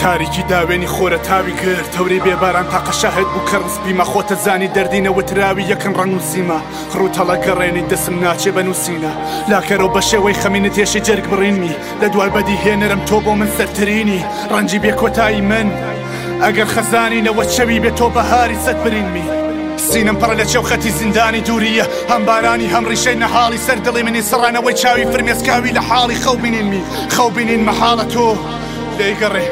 تاریکی داوێنی خۆرە تاوی گرت تەورەی بێباران تاقە شاهد بوو کە ڕسبیمە خۆتە زانی دەردینەوە تراوی یەکەن ڕەنگ و سیمە خڕوتەڵە گەڕێنی دەسم ناچێ بە نووسینە لاکەرەوە بە شێوەی خەمینە تێشی جەرگ بڕینمی لە دوای بەدی هێنەرم تۆ بۆ من سەرترینی ڕەنجی بێ کۆتایی من ئەگەر خەزانینەوە چەوی بێ تۆ بەهاری سەد برینمی سینم پڕە لە چێوخەتی زیندانی دووریە هەم بارانی هەم ڕیشەی نەحاڵی سەر دڵی منی سڕانەوەی چاوی فرمێسکاوی لە حاڵی خەو بینینمی خەو بینین مەحاڵە تۆ لێیگەڕێ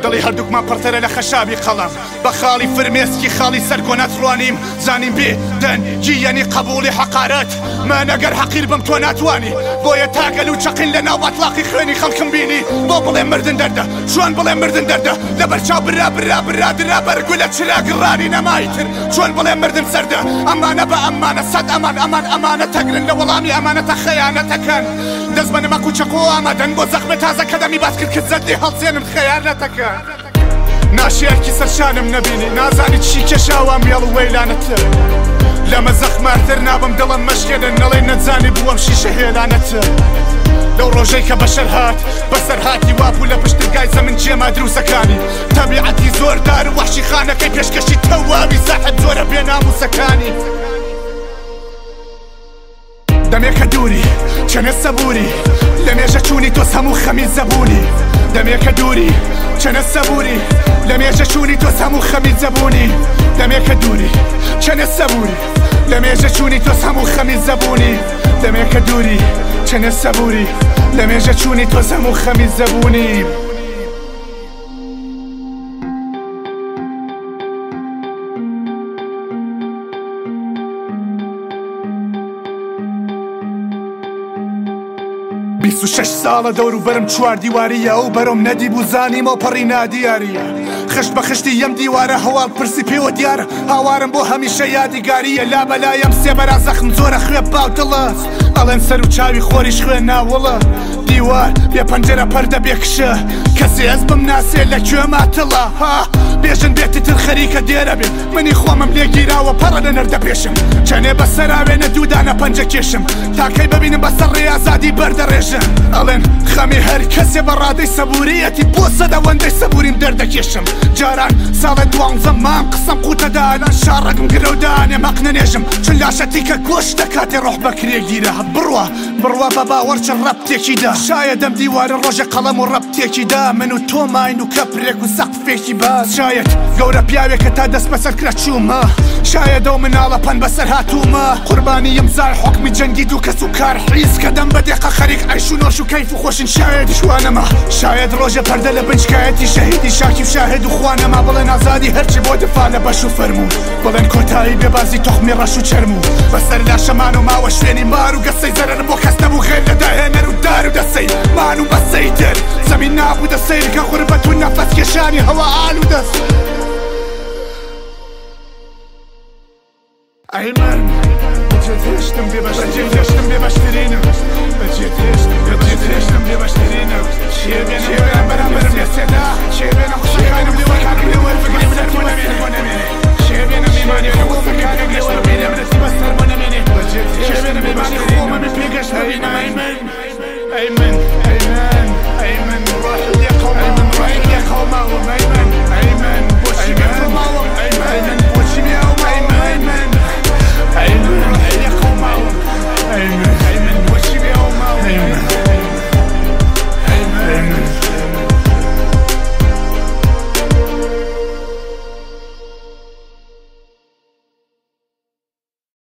دڵی هەردووکمان پڕتەرە لە خەشابی قەڵەم بە خاڵی فرمێسکی خاڵی سەر کۆ ناتوانیم زانیم بێ دەنگی یەنی قبولی حەقارەت من ئەگەر حەقیر بم تۆ ناتوانی بۆیە تاگەل و چەقین لە ناو بەتڵاقی خوێنی خەڵکم بینی بۆ بڵێ مردن دەردە چۆن بڵێ مردن دەردە لە بەرچاو برا برا برا درا بەرگو لە چراگڕانی نەمایتر چۆن بڵێ مردن سەردە ئەمانە بە ئەمانە سەد ئەمانە تەگرن لە وەڵامی ئەمانەتە خەیانەتەکەن دەست بە نەمەک و چەقۆ ئامادەن بۆ زەخمە تازە کە دەمی باس کرد کە زەدی هەڵسێنم خەیانەتەکە ناشیارکی سەرشانم نەبینی نازانی چی کێشاوام یاڵ و وەیلانەتە لەمە زەخمارتر نابم دڵم مەشکێنن نەڵێ نەزانی بووەم شیشە هێلانەتە لەو ڕۆژەی کە بەشەر هات بەسەر هاتی وابوو لە پشتگای زەمن جێما دروسەکانی تەبیعەتی زۆردار و وەحشی خانەکەی پێشکەشی تەواوی زەحەت زۆرە بێ ناموسەکانی دەمێکە دووری چەنە سەبووری لە مێژە چوونی تۆ هەموو خەمی زەبوونی دەمێکە دووری چەنە سەبووری لە مێژە چوونی تۆ هەموو خەمی زەبوونی دەمێکە دووری چەنە سەبووری لە مێژە چوونی تۆ هەموو خەمی زەبوونی دەمێکە دووری چەنە سەبووری لە مێژە چوونی تۆ هەموو خەمی زەبوونی بیست و شەش ساڵە دەور و بەرم چوار دیواریە ئەو بەرۆم نەدی بوو زانیمەوە پەڕی نادیاریە خشت بە خشتی یەم دیوارە هەواڵ پرسی پێوە دیارە هاوارم بۆ هەمیشە یادیگاریە لا بەلایەم سێبەرا زەخم زۆرە خوێ باوتڵە ئەڵێن سەر و چاوی خۆریش خوێ ناوڵە دیوار بێ پەنجەرە پەردە بێکشە کەسی ئەس بم ناسێ لەکوێ ماتڵە ها بێژن بێتی تر خەریکە دێرە بێ منی خۆمم لێگیراوە پەڕە لە نەردە پێشم چەنێ بەسەراوێنە دوودانە پەنجە کێشم تاکەی ببینم بەسەر ڕێازادی بەردەڕێژن ئەڵێن خەمی هەر کەسێ بە ڕادەی سەبووریەتی بۆ سەدەوەندەی سەبووریم دەردەکێشم جاران ساڵە دوانزەم مام قسەم قوتەدانان شارڕەگم گرەودانێ مەق نەنێژم چون لاشەتی کە گۆشت دەکاتێ ڕۆح بەکرێگیرە بڕوا بە باوەڕچە ڕەبتێکیدا شایە دەم دیوارە ڕۆژە قەڵەم و ڕەبتێکیدا من و تۆماین و کەپرێک و سەقفێکی باز شاید گەورە پیاوێکە تا دەست بەسەر کرا چوومە شاید ئەو مناڵە پەن بەسەر هاتوومە قوربانی یمزای حکمی جەنگی دوو کەس و کار حیز کە دەم بەدێقە خەریک عەیش و نۆش و کەیف و خۆشن شاید شوانەما شاید ڕۆژە پەردە لە بنچکایەتی شەهیدی شاکی و شاهد و خوانەما بڵێن ئازادی هەرچی بۆ دفاع لە بەش و فەرموو بڵێن کۆتایی بێبازی تۆخمی ڕەش و چەرموو بەسەر لاشەمان و ماوە شوێنی مار و گەسەی زەرەر بۆ کەس نەبوو خێر لە داهێنەر و دار و دەسەی مان و بەسەی تر زەمین نابوو دەسەیر کە غوربەت و نەفەس کێشانی هەوا ئال و دەست ئەی من